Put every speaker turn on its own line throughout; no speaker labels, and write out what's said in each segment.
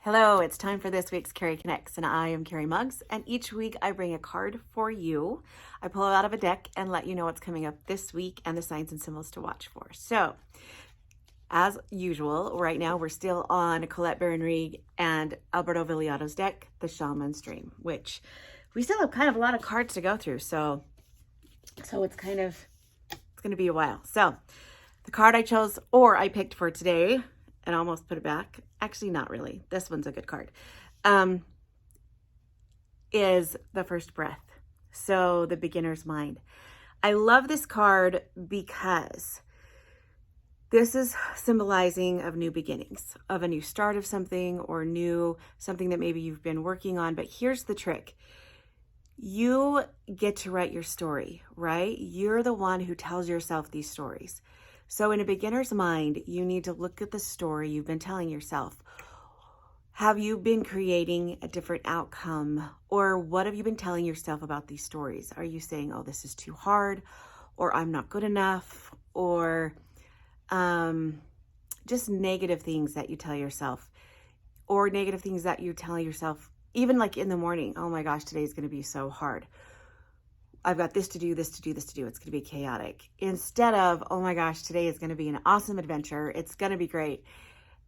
Hello, it's time for this week's Cari Connects, and I am Cari Muggs, and each week I bring a card for you. I pull it out of a deck and let you know what's coming up this week and the signs and symbols to watch for. So, as usual, right now we're still on Colette Baron-Reid and Alberto Villoldo's deck, The Shaman's Dream, which we still have kind of a lot of cards to go through, so it's going to be a while. So, the card I chose, or I picked for today, and almost put it back. Actually, not really. This one's a good card. Is the first breath. So the beginner's mind. I love this card because this is symbolizing of new beginnings, of a new start of something or something that maybe you've been working on. But here's the trick. You get to write your story, right? You're the one who tells yourself these stories. So in a beginner's mind, you need to look at the story you've been telling yourself. Have you been creating a different outcome? Or what have you been telling yourself about these stories? Are you saying, oh, this is too hard, or I'm not good enough, or just negative things that you tell yourself, or negative things that you're telling yourself, even like in the morning, oh my gosh, today's going to be so hard. I've got this to do, this to do, this to do. It's going to be chaotic. Instead of, oh my gosh, today is going to be an awesome adventure. It's going to be great.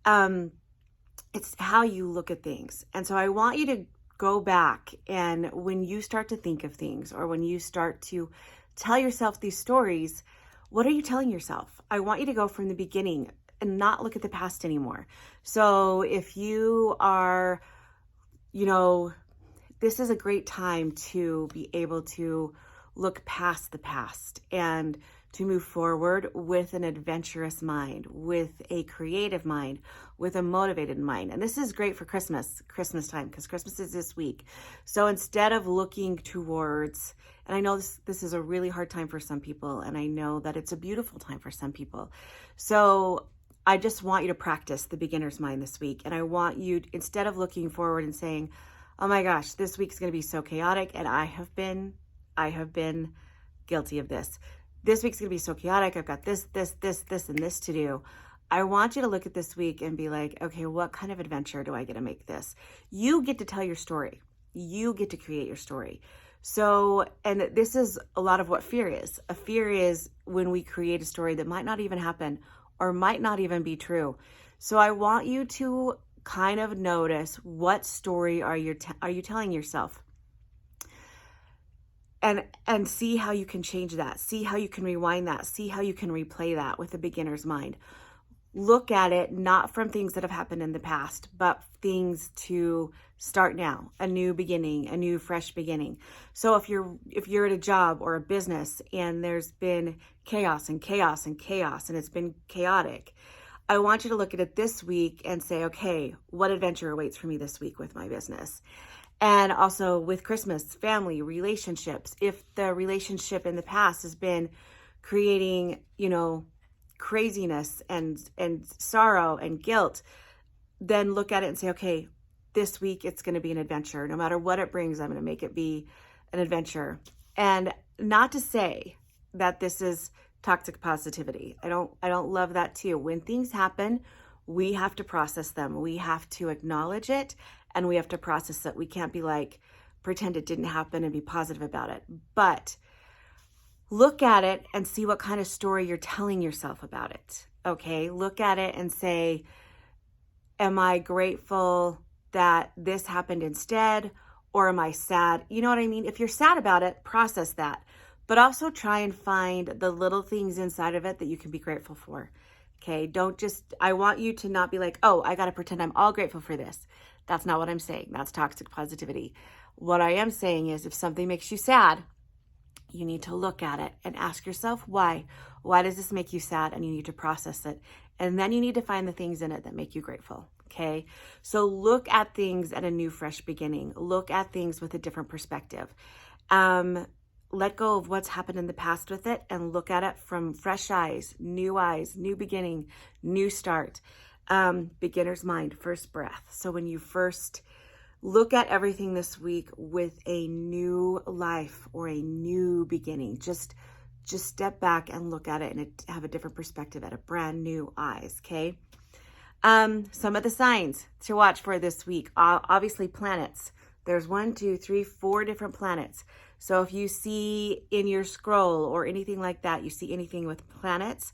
It's how you look at things. And so I want you to go back, and when you start to think of things, or when you start to tell yourself these stories, what are you telling yourself? I want you to go from the beginning and not look at the past anymore. So if you are, this is a great time to be able to look past the past and to move forward with an adventurous mind, with a creative mind, with a motivated mind. And this is great for Christmas time, because Christmas is this week. So instead of looking towards, and I know this is a really hard time for some people, and I know that it's a beautiful time for some people. So I just want you to practice the beginner's mind this week. And I want you, instead of looking forward and saying, oh my gosh, this week's going to be so chaotic, and I have been guilty of this. This week's going to be so chaotic. I've got this, and this to do. I want you to look at this week and be like, okay, what kind of adventure do I get to make this? You get to tell your story. You get to create your story. So, and this is a lot of what fear is. A fear is when we create a story that might not even happen or might not even be true. So I want you to kind of notice, what story are you telling yourself, and see how you can change that, see how you can rewind that, see how you can replay that with a beginner's mind. Look at it not from things that have happened in the past, but things to start now, a new beginning, a new fresh beginning. So if you're at a job or a business and there's been chaos and chaos and chaos and it's been chaotic, I want you to look at it this week and say, okay, what adventure awaits for me this week with my business? And also with Christmas, family, relationships. If the relationship in the past has been creating, craziness and sorrow and guilt, then look at it and say, okay, this week it's going to be an adventure. No matter what it brings, I'm going to make it be an adventure. And not to say that this is toxic positivity. I don't love that too. When things happen, we have to process them. We have to acknowledge it, and we have to process it. We can't be like, pretend it didn't happen and be positive about it. But look at it and see what kind of story you're telling yourself about it. Okay? Look at it and say, am I grateful that this happened instead? Or am I sad? You know what I mean? If you're sad about it, process that. But also try and find the little things inside of it that you can be grateful for. Okay? I want you to not be like, oh, I got to pretend I'm all grateful for this. That's not what I'm saying. That's toxic positivity. What I am saying is, if something makes you sad, you need to look at it and ask yourself why. Why does this make you sad? And you need to process it. And then you need to find the things in it that make you grateful. Okay? So look at things at a new, fresh beginning. Look at things with a different perspective. Let go of what's happened in the past with it and look at it from fresh eyes, new beginning, new start. Beginner's mind, first breath. So when you first look at everything this week with a new life or a new beginning, just step back and look at it and have a different perspective, at a brand new eyes. Okay. Some of the signs to watch for this week, obviously planets. There's 1, 2, 3, 4 different planets. So if you see in your scroll or anything like that, you see anything with planets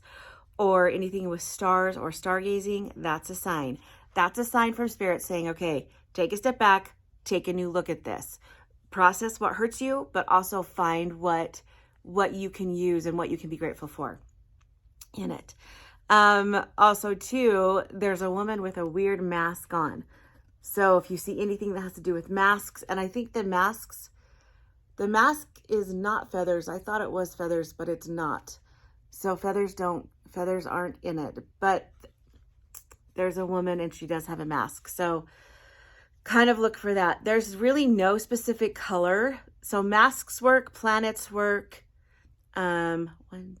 or anything with stars or stargazing, that's a sign. That's a sign from Spirit saying, okay, take a step back, take a new look at this. Process what hurts you, but also find what you can use and what you can be grateful for in it. Also too, there's a woman with a weird mask on. So if you see anything that has to do with masks, and I think the mask is not feathers. I thought it was feathers, but it's not. So feathers aren't in it, but there's a woman and she does have a mask. So kind of look for that. There's really no specific color. So masks work, planets work. 1,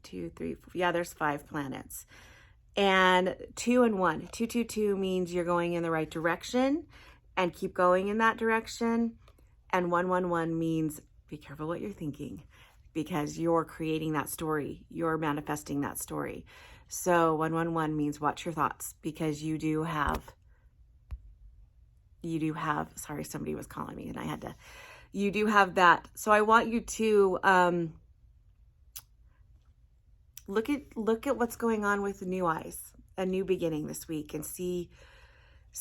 2, 3, 4. Yeah, there's 5 planets. And 2 and 1. 2, 2, 2 means you're going in the right direction and keep going in that direction. And 1, 1, 1 means be careful what you're thinking because you're creating that story. You're manifesting that story. So 1, 1, 1 means watch your thoughts because you do have, sorry, somebody was calling me and you do have that. So I want you to, look at what's going on with new eyes, a new beginning this week, and see,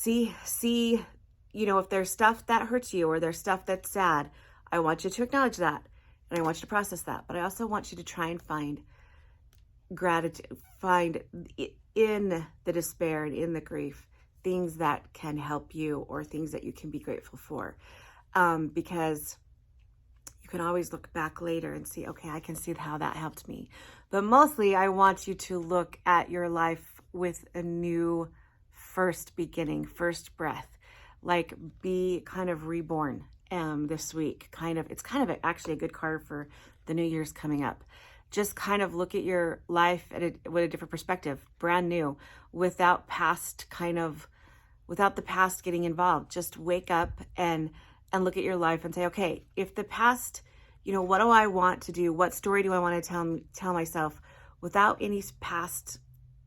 if there's stuff that hurts you or there's stuff that's sad, I want you to acknowledge that and I want you to process that. But I also want you to try and find gratitude, find in the despair and in the grief, things that can help you or things that you can be grateful for. Because you can always look back later and see, okay, I can see how that helped me. But mostly I want you to look at your life with a new first beginning, first breath, like be kind of reborn this week. It's kind of actually a good card for the New Year's coming up. Just kind of look at your life with a different perspective, brand new, without the past getting involved. Just wake up and look at your life and say, okay, if the past, what do I want to do? What story do I want to tell myself without any past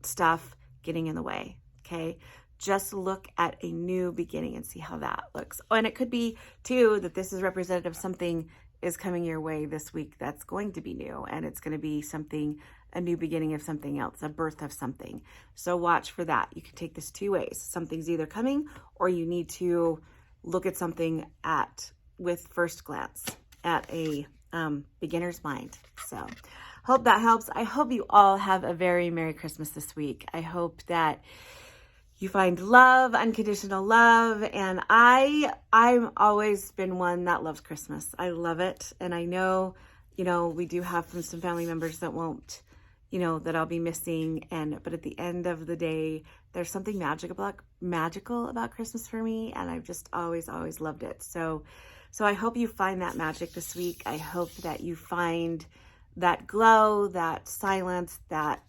stuff getting in the way? Okay. Just look at a new beginning and see how that looks. Oh, and it could be too that this is representative of something is coming your way this week that's going to be new, and it's going to be a new beginning of something else, a birth of something. So watch for that. You can take this 2 ways. Something's either coming or you need to look at something with first glance at a beginner's mind. So hope that helps. I hope you all have a very Merry Christmas this week. I hope that you find love, unconditional love. And I'm always been one that loves Christmas. I love it. And I know, we do have some family members that won't, that I'll be missing. But at the end of the day, there's something magical about Christmas for me. And I've just always loved it. So I hope you find that magic this week. I hope that you find that glow, that silence, that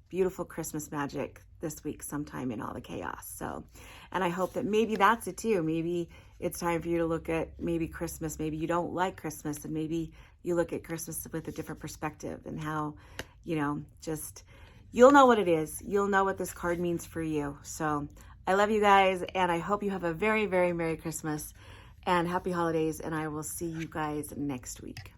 beautiful Christmas magic this week sometime in all the chaos. So, and I hope that maybe that's it too. Maybe it's time for you to look at maybe Christmas. Maybe you don't like Christmas and maybe you look at Christmas with a different perspective and how, you'll know what it is. You'll know what this card means for you. So I love you guys and I hope you have a very, very Merry Christmas and happy holidays. And I will see you guys next week.